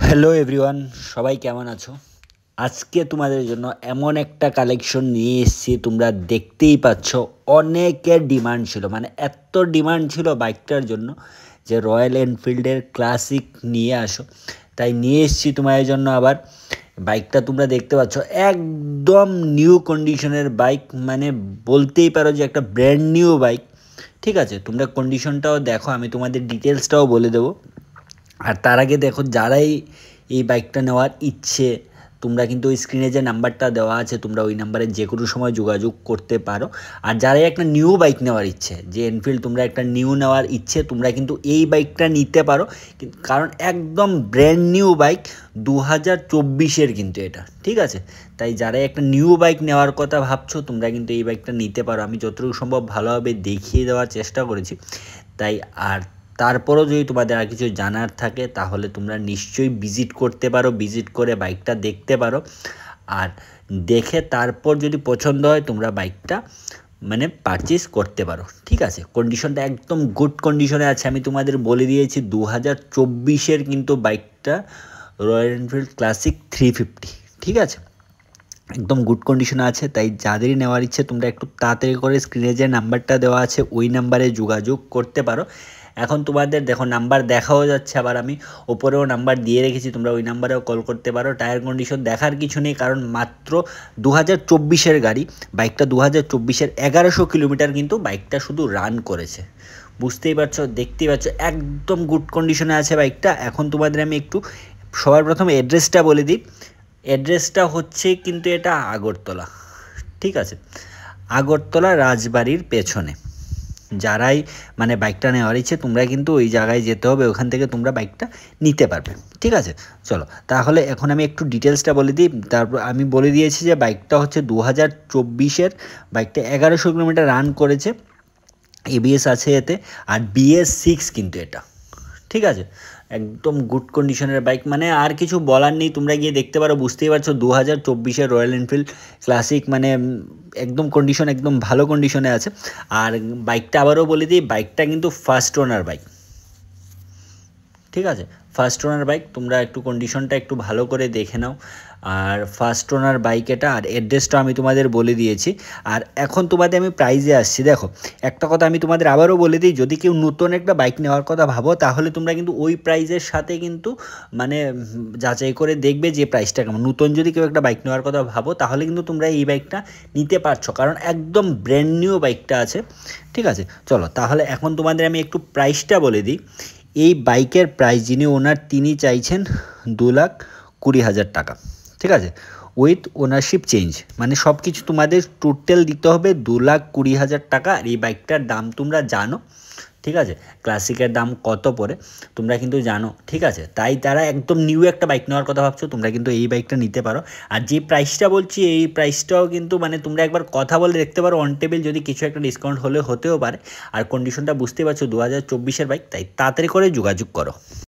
Hello everyone, সবাই কেমন আছো? আজকে তোমাদের জন্য এমন একটা কালেকশন নিয়ে এসেছি, তোমরা দেখতেই পাচ্ছ। অনেকের ডিমান্ড ছিল, মানে এত ডিমান্ড ছিল বাইকটার জন্য যে রয়্যাল এনফিল্ডের ক্লাসিক নিয়ে আসো। তাই নিয়ে এসেছি তোমাদের জন্য আবার। বাইকটা তোমরা দেখতে পাচ্ছ, একদম নিউ কন্ডিশনের বাইক, মানে বলতেই পারো যে একটা ব্র্যান্ড নিউ বাইক। ঠিক আছে, তোমরা কন্ডিশনটাও দেখো, আমি তোমাদের ডিটেলসটাও বলে দেবো। আর তার আগে দেখো, যারাই এই বাইকটা নেওয়ার ইচ্ছে, তোমরা কিন্তু ওই স্ক্রিনে যে নাম্বারটা দেওয়া আছে, তোমরা ওই নাম্বারে যে কোনো সময় যোগাযোগ করতে পারো। আর যারাই একটা নিউ বাইক নেওয়ার ইচ্ছে, যে এনফিল্ড তোমরা একটা নিউ নেওয়ার ইচ্ছে, তোমরা কিন্তু এই বাইকটা নিতে পারো। কারণ একদম ব্র্যান্ড নিউ বাইক, 2024-এর কিন্তু এটা। ঠিক আছে, তাই যারাই একটা নিউ বাইক নেওয়ার কথা ভাবছো, তোমরা কিন্তু এই বাইকটা নিতে পারো। আমি যতটুকু সম্ভব ভালোভাবে দেখিয়ে দেওয়ার চেষ্টা করেছি। তাই আর তারপরও যদি তোমাদের আর কিছু জানার থাকে, তাহলে তোমরা নিশ্চয়ই ভিজিট করতে পারো, ভিজিট করে বাইকটা দেখতে পারো। আর দেখে তারপর যদি পছন্দ হয়, তোমরা বাইকটা মানে পারচেস করতে পারো। ঠিক আছে, কন্ডিশনটা একদম গুড কন্ডিশনে আছে। আমি তোমাদের বলে দিয়েছি 2024-এর কিন্তু বাইকটা, রয়্যাল এনফিল্ড ক্লাসিক 350। ঠিক আছে, একদম গুড কন্ডিশনে আছে। তাই যাদেরই নেওয়ার ইচ্ছে, তোমরা একটু তাড়াতাড়ি করে স্ক্রিনে যে নাম্বারটা দেওয়া আছে ওই নাম্বারে যোগাযোগ করতে পারো। এখন তোমাদের দেখো নাম্বার দেখাও যাচ্ছে, আবার আমি ওপরেও নাম্বার দিয়ে রেখেছি, তোমরা ওই নাম্বারেও কল করতে পারো। টায়ার কন্ডিশন দেখার কিছু নেই, কারণ মাত্র 2024-এর গাড়ি। বাইকটা 2024-এর 1100 কিলোমিটার কিন্তু বাইকটা শুধু রান করেছে। বুঝতেই পারছো, দেখতেই পাচ্ছ, একদম গুড কন্ডিশনে আছে বাইকটা। এখন তোমাদের আমি একটু সবার প্রথমে অ্যাড্রেসটা বলে দিই। অ্যাড্রেসটা হচ্ছে কিন্তু এটা আগরতলা। ঠিক আছে, আগরতলা রাজবাড়ির পেছনে। যারাই মানে বাইকটা নেওয়ার ইচ্ছে, তোমরা কিন্তু ওই জায়গায় যেতে হবে, ওখান থেকে তোমরা বাইকটা নিতে পারবে। ঠিক আছে, চলো তাহলে এখন আমি একটু ডিটেলসটা বলে দিই। তারপর আমি বলে দিয়েছি যে বাইকটা হচ্ছে 2024-এর বাইকটা, 1100 কিলোমিটার রান করেছে, এবিএস আছে এতে, আর BS6 কিন্তু এটা। ঠিক আছে, একদম গুড কন্ডিশনের বাইক, মানে আর কিছু বলার নেই। তোমরা গিয়ে দেখতে পারো, বুঝতেই পারছো 2024-এর রয়্যাল এনফিল্ড ক্লাসিক, মানে একদম কন্ডিশন একদম ভালো কন্ডিশনে আছে। আর বাইকটা আবারও বলে দিই, বাইকটা কিন্তু ফার্স্ট ওনার বাইক। ঠিক আছে, ফার্স্ট ওনার বাইক, তোমরা একটু কন্ডিশনটা একটু ভালো করে দেখে নাও। আর ফার্স্ট ওনার বাইক এটা। আর অ্যাড্রেসটা আমি তোমাদের বলে দিয়েছি। আর এখন তোমাদের আমি প্রাইজে আসছি। দেখো, একটা কথা আমি তোমাদের আবারও বলে দিই, যদি কেউ নতুন একটা বাইক নেওয়ার কথা ভাবো, তাহলে তোমরা কিন্তু ওই প্রাইজের সাথে কিন্তু মানে যাচাই করে দেখবে যে প্রাইসটা কেমন। নতুন যদি কেউ একটা বাইক নেওয়ার কথা ভাবো, তাহলে কিন্তু তোমরা এই বাইকটা নিতে পারছো, কারণ একদম ব্র্যান্ড নিউ বাইকটা আছে। ঠিক আছে, চলো তাহলে এখন তোমাদের আমি একটু প্রাইসটা বলে দিই। এই বাইকের প্রাইস যিনি ওনার, তিনি চাইছেন 2,20,000 টাকা। ঠিক আছে, উইথ ওনারশিপ চেঞ্জ, মানে সব কিছু তোমাদের টোটাল দিতে হবে 2,20,000 টাকা। আর এই বাইকটার দাম তোমরা জানো। ঠিক আছে, ক্লাসিকের দাম কত পড়ে তোমরা কিন্তু জানো। ঠিক আছে, তাই তারা একদম নিউ একটা বাইক নেওয়ার কথা ভাবছো, তোমরা কিন্তু এই বাইকটা নিতে পারো। আর যে প্রাইসটা বলছি, এই প্রাইসটাও কিন্তু মানে তোমরা একবার কথা বলে দেখতে পারো অন টেবিল, যদি কিছু একটা ডিসকাউন্ট হলে হতেও পারে। আর কন্ডিশনটা বুঝতেই পারছো, 2024-এর বাইক, তাই তাড়াতাড়ি করে যোগাযোগ করো।